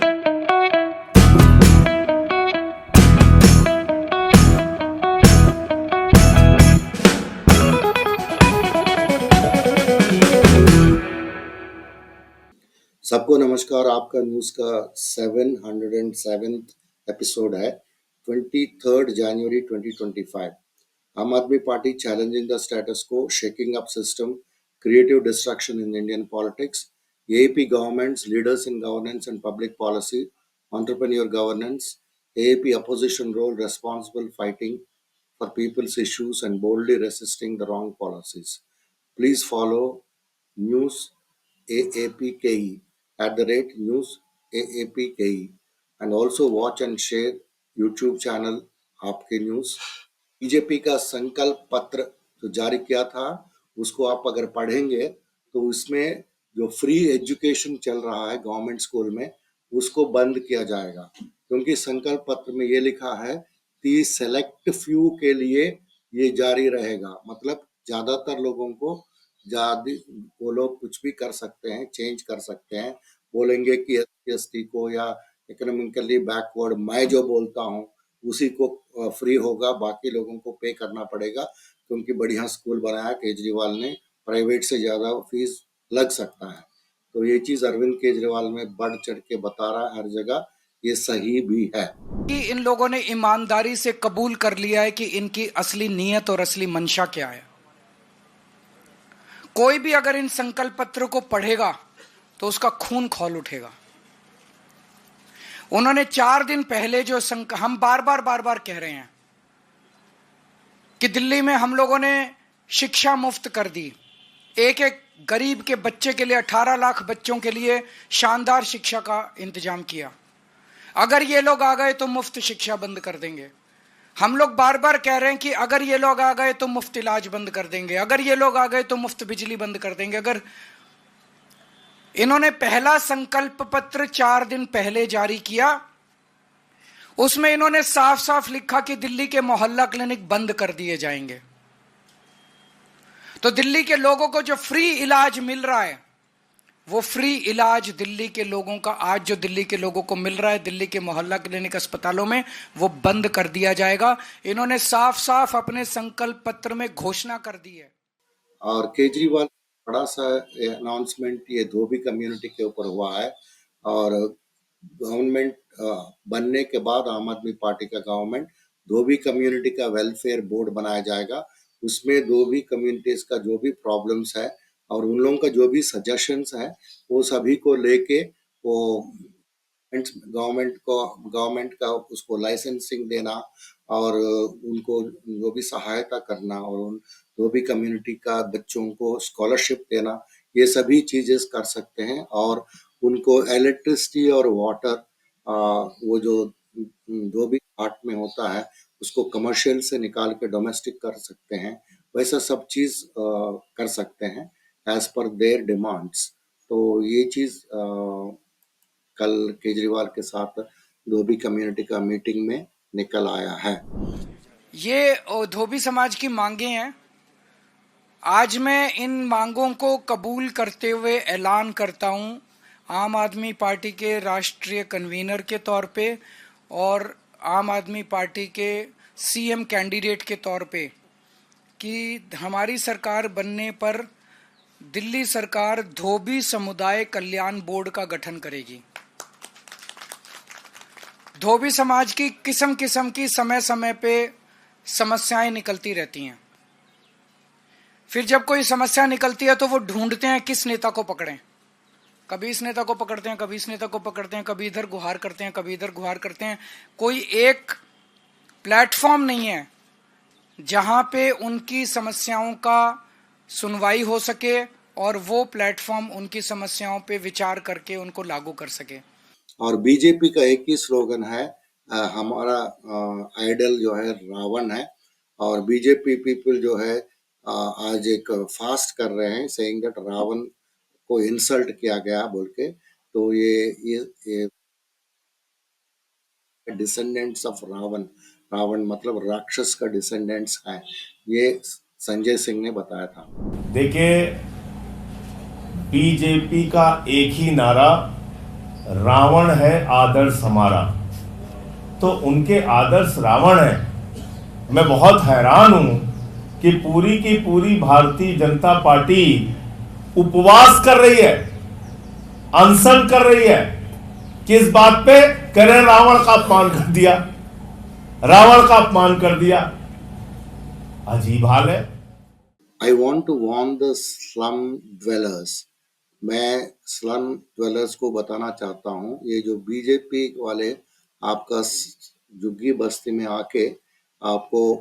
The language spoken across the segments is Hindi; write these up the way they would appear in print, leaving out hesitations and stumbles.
सबको नमस्कार। आपका न्यूज का 707th एपिसोड है 23 जनवरी 2025। आम आदमी पार्टी चैलेंजिंग द स्टेटस को, shaking up system, creative destruction in Indian politics, AAP government's leaders in governance and public policy, entrepreneur governance, AAP opposition role, responsible fighting for people's issues and boldly resisting the wrong policies. Please follow news AAPKE @news AAPKE and also watch and share YouTube channel आपके न्यूज। बीजेपी का संकल्प पत्र जो जारी किया था उसको आप अगर पढ़ेंगे तो उसमें जो फ्री एजुकेशन चल रहा है गवर्नमेंट स्कूल में उसको बंद किया जाएगा, क्योंकि संकल्प पत्र में ये लिखा है कि सेलेक्ट फ्यू के लिए ये जारी रहेगा। मतलब ज्यादातर लोगों को वो लोग कुछ भी कर सकते हैं, चेंज कर सकते हैं। बोलेंगे कि SC को या इकोनॉमिकली बैकवर्ड मैं जो बोलता हूँ उसी को फ्री होगा, बाकी लोगों को पे करना पड़ेगा, क्योंकि बढ़िया स्कूल बनाया केजरीवाल ने, प्राइवेट से ज्यादा फीस लग सकता है। तो ये चीज अरविंद केजरीवाल में बढ़ चढ़ के बता रहा है हर जगह, ये सही भी है कि इन लोगों ने ईमानदारी से कबूल कर लिया है कि इनकी असली नीयत और असली मंशा क्या है। कोई भी अगर इन संकल्प पत्र को पढ़ेगा तो उसका खून खौल उठेगा। उन्होंने 4 दिन पहले जो हम बार बार कह रहे हैं कि दिल्ली में हम लोगों ने शिक्षा मुफ्त कर दी, एक एक गरीब के बच्चे के लिए 18 लाख बच्चों के लिए शानदार शिक्षा का इंतजाम किया। अगर ये लोग आ गए तो मुफ्त शिक्षा बंद कर देंगे। हम लोग बार बार कह रहे हैं कि अगर ये लोग आ गए तो मुफ्त इलाज बंद कर देंगे, अगर ये लोग आ गए तो मुफ्त बिजली बंद कर देंगे। अगर इन्होंने पहला संकल्प पत्र 4 दिन पहले जारी किया, उसमें इन्होंने साफ साफ लिखा कि दिल्ली के मोहल्ला क्लिनिक बंद कर दिए जाएंगे। तो दिल्ली के लोगों को जो फ्री इलाज मिल रहा है, वो फ्री इलाज दिल्ली के लोगों का आज जो दिल्ली के लोगों को मिल रहा है दिल्ली के मोहल्ला क्लिनिक अस्पतालों में, वो बंद कर दिया जाएगा। इन्होंने साफ साफ अपने संकल्प पत्र में घोषणा कर दी है। और केजरीवाल बड़ा सा अनाउंसमेंट ये धोबी कम्युनिटी के ऊपर हुआ है, और गवर्नमेंट बनने के बाद आम आदमी पार्टी का गवर्नमेंट धोबी कम्युनिटी का वेलफेयर बोर्ड बनाया जाएगा। उसमें धोबी कम्युनिटीज का जो भी प्रॉब्लम्स है और उन लोगों का जो भी सजेशंस है वो सभी को लेके वो गवर्नमेंट का उसको लाइसेंसिंग देना और उनको जो भी सहायता करना और उन जो भी कम्युनिटी का बच्चों को स्कॉलरशिप देना, ये सभी चीजें कर सकते हैं। और उनको इलेक्ट्रिसिटी और वाटर वो जो भी पार्ट में होता है उसको कमर्शियल से निकाल के डोमेस्टिक कर सकते हैं, वैसा सब चीज कर सकते हैं एज पर देयर डिमांड्स। तो ये चीज कल केजरीवाल के साथ धोबी कम्युनिटी का मीटिंग में निकल आया है। ये धोबी समाज की मांगे हैं। आज मैं इन मांगों को कबूल करते हुए ऐलान करता हूं आम आदमी पार्टी के राष्ट्रीय कन्वीनर के तौर पे और आम आदमी पार्टी के CM कैंडिडेट के तौर पे कि हमारी सरकार बनने पर दिल्ली सरकार धोबी समुदाय कल्याण बोर्ड का गठन करेगी। धोबी समाज की किस्म किस्म की समय समय पे समस्याएं निकलती रहती हैं। फिर जब कोई समस्या निकलती है तो वो ढूंढते हैं किस नेता को पकड़ें। कभी इस नेता को पकड़ते हैं, कभी इस नेता को पकड़ते हैं, कभी इधर गुहार करते हैं, कभी इधर गुहार करते हैं। कोई एक प्लेटफॉर्म नहीं है जहां पे उनकी समस्याओं का सुनवाई हो सके और वो प्लेटफॉर्म उनकी समस्याओं पे विचार करके उनको लागू कर सके। और बीजेपी का एक ही स्लोगन है, हमारा आइडल जो है रावण है, और बीजेपी पीपल जो है आज एक फास्ट कर रहे हैं सेइंग दैट रावण को इंसल्ट किया गया बोल के। तो ये डिसेंडेंट्स ऑफ रावण, रावण मतलब राक्षस का डिसेंडेंट्स है, ये संजय सिंह ने बताया था। देखिए, बीजेपी का एक ही नारा रावण है आदर्श हमारा, तो उनके आदर्श रावण है। मैं बहुत हैरान हूं कि पूरी की पूरी भारतीय जनता पार्टी उपवास कर रही है, अनशन कर रही है। किस बात पे? कह रहे रावण का अपमान कर दिया, रावण का अपमान कर दिया। अजीब हाल है। I want to warn the slum dwellers. मैं स्लम ड्वेलर्स को बताना चाहता हूँ, ये जो बीजेपी वाले आपका झुग्गी बस्ती में आके आपको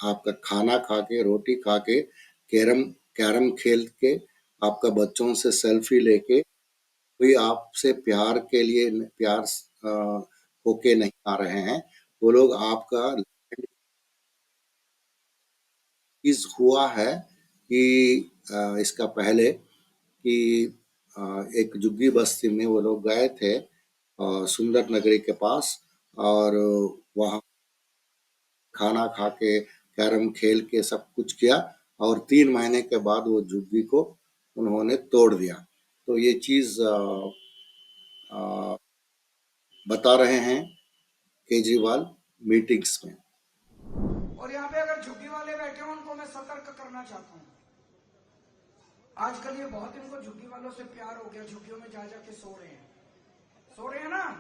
आपका खाना खा के, रोटी खा के, कैरम कैरम खेल के, आपका बच्चों से सेल्फी लेके, कोई आपसे प्यार के लिए प्यार होके नहीं आ रहे हैं। वो लोग आपका चीज हुआ है कि इसका पहले कि एक झुग्गी बस्ती में वो लोग गए थे सुंदर नगरी के पास, और वहाँ खाना खा के, कैरम खेल के सब कुछ किया, और 3 महीने के बाद वो झुग्गी को उन्होंने तोड़ दिया। तो ये चीज बता रहे हैं केजरीवाल मीटिंग्स में। और यहाँ पे अगर झुग्गी वाले बैठे हो उनको मैं सतर्क करना चाहता हूँ। आजकल ये बहुत इनको झुग्गी वालों से प्यार हो गया, झुग्गियों में जा जाके सो रहे हैं, सो रहे हैं ना।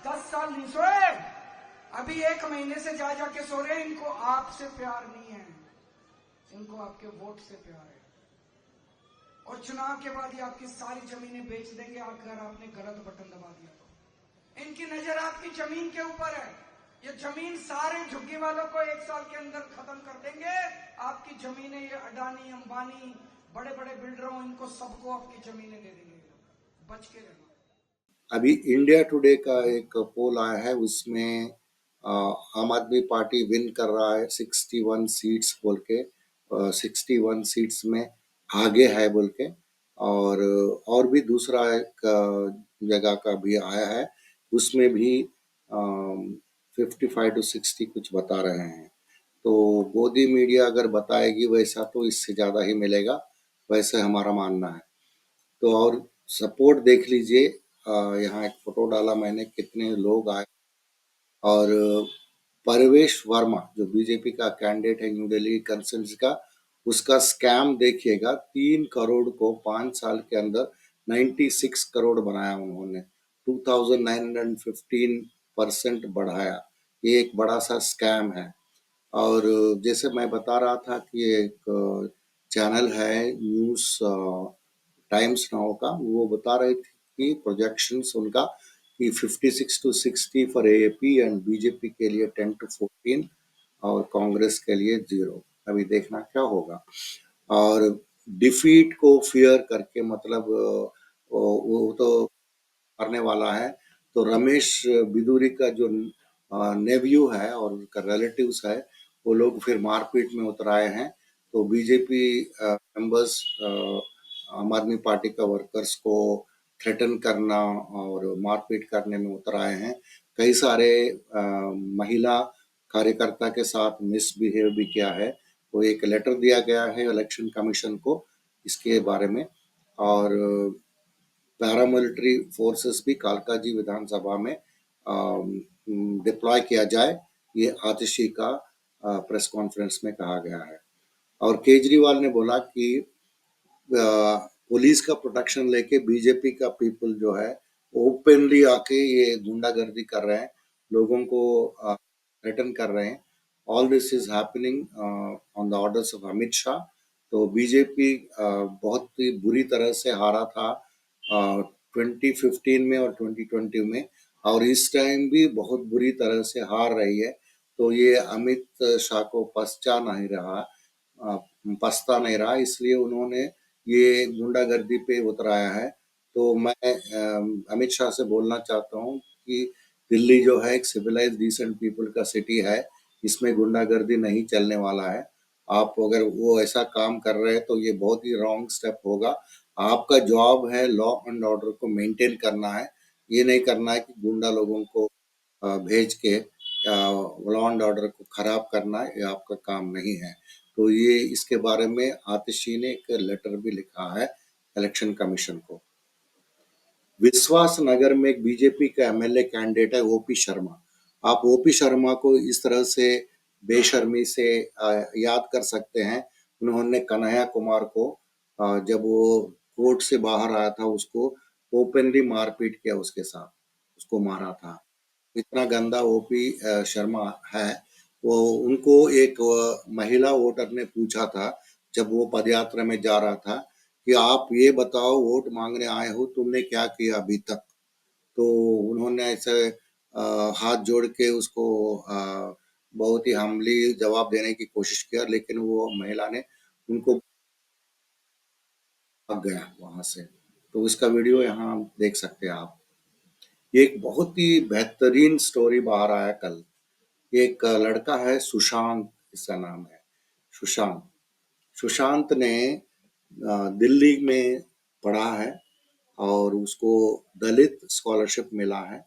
10 साल नहीं सोए, अभी 1 महीने से जा जाके सो रहे हैं। इनको आपसे प्यार नहीं है, इनको आपके वोट से प्यार है। और चुनाव के बाद ये आपकी सारी जमीनें बेच देंगे अगर आपने गलत बटन दबा दिया तो। इनकी नजर आपकी जमीन के ऊपर है। ये जमीन सारे झुग्गी वालों को 1 साल के अंदर खत्म कर देंगे। आपकी जमीनें, ये अडानी अंबानी बड़े बड़े बिल्डरों, इनको सबको आपकी जमीनें दे देंगे। बच के रहना। अभी इंडिया टुडे का एक पोल आया है, उसमें आम आदमी पार्टी विन कर रहा है 61 सीट्स बोल के, 61 सीट्स में आगे है बोल के। और भी दूसरा एक जगह का भी आया है, उसमें भी 55 to 60 कुछ बता रहे हैं। तो गोदी मीडिया अगर बताएगी वैसा तो इससे ज़्यादा ही मिलेगा, वैसे हमारा मानना है। तो और सपोर्ट देख लीजिए, यहाँ एक फोटो डाला मैंने, कितने लोग आए। और परवेश वर्मा जो बीजेपी का कैंडिडेट है न्यू दिल्ली कंसेंस का, उसका स्कैम देखिएगा। 3 करोड़ को 5 साल के अंदर 96 करोड़ बनाया उन्होंने, 2915% बढ़ाया। ये एक बड़ा सा स्कैम है। और जैसे मैं बता रहा था कि एक चैनल है न्यूज़ टाइम्स नाउ का, वो बता रहे थे कि प्रोजेक्शंस उनका कि 56 to 60 for AAP and BJP के लिए 10 to 14 और कांग्रेस के लिए 0। अभी देखना क्या होगा। और डिफीट को फियर करके, मतलब वो तो करने वाला है। तो रमेश बिदूरी का जो नेव्यू है और उनका रिलेटिव्स है, वो लोग फिर मारपीट में उतर आए हैं। तो बीजेपी मेंबर्स आम आदमी पार्टी का वर्कर्स को थ्रेटन करना और मारपीट करने में उतर आए हैं। कई सारे महिला कार्यकर्ता के साथ मिसबिहेव भी किया है। तो एक लेटर दिया गया है इलेक्शन कमीशन को इसके बारे में। और पैरामिलिट्री फोर्सेस भी कालकाजी विधानसभा में डिप्लॉय किया जाए, ये आतिशी का प्रेस कॉन्फ्रेंस में कहा गया है। और केजरीवाल ने बोला कि पुलिस का प्रोटेक्शन लेके बीजेपी का पीपल जो है ओपनली आके ये गुंडागर्दी कर रहे हैं, लोगों को थ्रेटन कर रहे हैं। All this is happening on the orders of Amit Shah. तो बीजेपी बहुत ही बुरी तरह से हारा था 2015 में और 2020 में, और इस टाइम भी बहुत बुरी तरह से हार रही है। तो ये अमित शाह को पछता नहीं रहा, इसलिए उन्होंने ये गुंडागर्दी पे उतराया है। तो मैं अमित शाह से बोलना चाहता हूँ कि दिल्ली जो है एक सिविलाइज डिसेंट पीपल का सिटी है, इसमें गुंडागर्दी नहीं चलने वाला है। आप अगर वो ऐसा काम कर रहे हैं तो ये बहुत ही रॉन्ग स्टेप होगा। आपका जॉब है लॉ एंड ऑर्डर को मेंटेन करना है, ये नहीं करना है कि गुंडा लोगों को भेज के लॉ एंड ऑर्डर को खराब करना, ये आपका काम नहीं है। तो ये इसके बारे में आतिशी ने एक लेटर भी लिखा है इलेक्शन कमीशन को। विश्वास नगर में एक बीजेपी का एमएलए कैंडिडेट है ओपी शर्मा। आप ओपी शर्मा को इस तरह से बेशर्मी से याद कर सकते हैं। उन्होंने कन्हैया कुमार को जब वो कोर्ट से बाहर आया था उसको ओपनली मारपीट किया, उसके साथ उसको मारा था। इतना गंदा ओपी शर्मा है। वो उनको एक महिला वोटर ने पूछा था जब वो पदयात्रा में जा रहा था कि आप ये बताओ वोट मांगने आए हो, तुमने क्या किया अभी तक। तो उन्होंने ऐसे हाथ जोड़ के उसको बहुत ही हम्बली जवाब देने की कोशिश किया, लेकिन वो महिला ने उनको भाग गया वहां से। तो इसका वीडियो यहाँ देख सकते हैं आप। ये एक बहुत ही बेहतरीन स्टोरी बाहर आया कल। एक लड़का है सुशांत, इसका नाम है सुशांत। सुशांत ने दिल्ली में पढ़ा है और उसको दलित स्कॉलरशिप मिला है।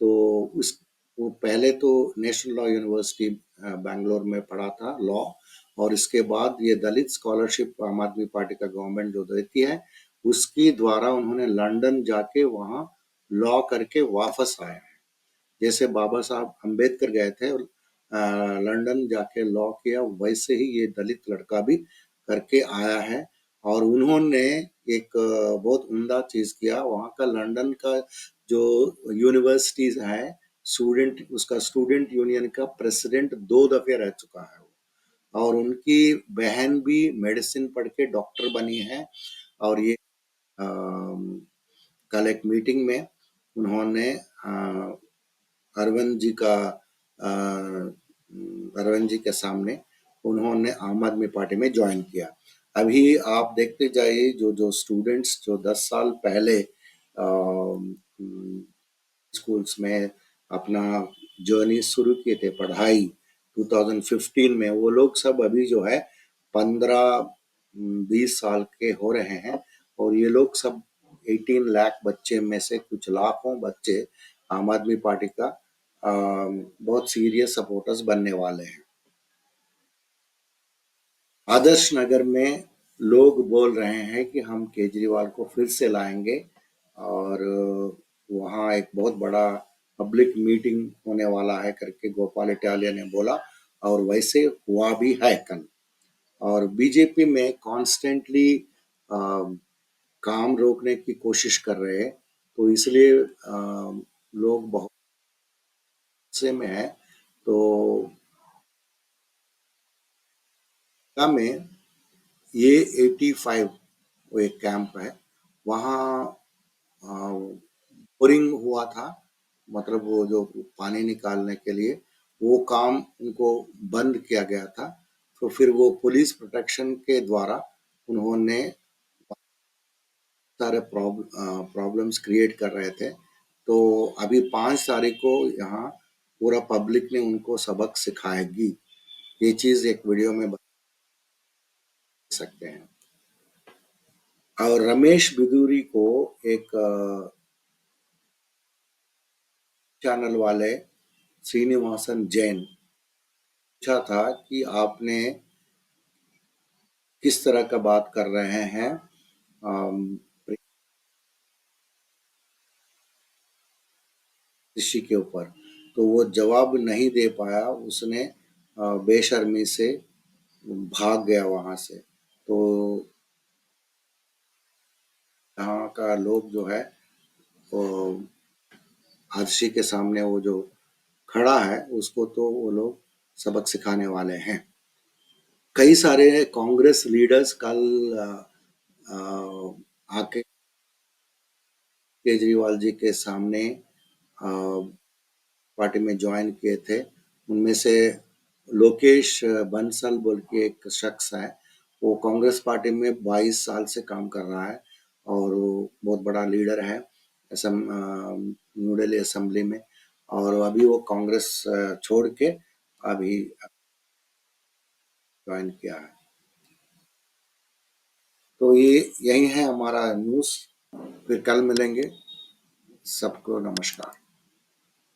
तो उस वो पहले तो नेशनल लॉ यूनिवर्सिटी बैंगलोर में पढ़ा था लॉ, और इसके बाद ये दलित स्कॉलरशिप आम आदमी पार्टी का गवर्नमेंट जो देती है उसकी द्वारा उन्होंने लंदन जाके वहाँ लॉ करके वापस आए हैं। जैसे बाबा साहब अम्बेडकर गए थे और लंदन जाके लॉ किया, वैसे ही ये दलित लड़का भी करके आया है। और उन्होंने एक बहुत उम्दा चीज किया, वहाँ का लंदन का जो यूनिवर्सिटीज है, स्टूडेंट उसका स्टूडेंट यूनियन का प्रेसिडेंट 2 दफे रह चुका है वो। और उनकी बहन भी मेडिसिन पढ़ के डॉक्टर बनी है। और ये कल एक मीटिंग में उन्होंने अरविंद जी का अरविंद जी के सामने उन्होंने आम आदमी पार्टी में ज्वाइन किया। अभी आप देखते जाइए जो जो स्टूडेंट्स जो 10 साल पहले स्कूल्स में अपना जर्नी शुरू किए थे पढ़ाई 2015 में, वो लोग सब अभी जो है 15-20 साल के हो रहे हैं। और ये लोग सब 18 लाख बच्चे में से कुछ लाखों बच्चे आम आदमी पार्टी का बहुत सीरियस सपोर्टर्स बनने वाले हैं। आदर्श नगर में लोग बोल रहे हैं कि हम केजरीवाल को फिर से लाएंगे, और वहाँ एक बहुत बड़ा पब्लिक मीटिंग होने वाला है करके गोपाल इटालिया ने बोला, और वैसे हुआ भी है कल। और बीजेपी में कॉन्स्टेंटली काम रोकने की कोशिश कर रहे हैं, तो इसलिए लोग बहुत से में है। तो में ये 85 वो एक कैंप है, वहाँ बोरिंग हुआ था, मतलब वो जो पानी निकालने के लिए वो काम उनको बंद किया गया था। तो फिर वो पुलिस प्रोटेक्शन के द्वारा उन्होंने सारे प्रॉब्लम्स क्रिएट कर रहे थे। तो अभी 5 तारीख को यहाँ पूरा पब्लिक ने उनको सबक सिखाएगी। ये चीज एक वीडियो में बता सकते हैं। और रमेश बिदूरी को एक चैनल वाले श्रीनिवासन जैन पूछा था कि आपने किस तरह का बात कर रहे हैं ऋषि के ऊपर। तो वो जवाब नहीं दे पाया, उसने बेशर्मी से भाग गया वहां से। तो यहाँ का लोग जो है वो आदर्शी के सामने वो जो खड़ा है उसको तो वो लोग सबक सिखाने वाले हैं। कई सारे कांग्रेस लीडर्स कल आके केजरीवाल जी के सामने पार्टी में ज्वाइन किए थे। उनमें से लोकेश बंसल बोल के एक शख्स है, वो कांग्रेस पार्टी में 22 साल से काम कर रहा है और वो बहुत बड़ा लीडर है न्यू दिल्ली असेंबली में। और अभी वो कांग्रेस छोड़ के अभी ज्वाइन किया है। तो ये यही है हमारा न्यूज़। फिर कल मिलेंगे। सबको नमस्कार।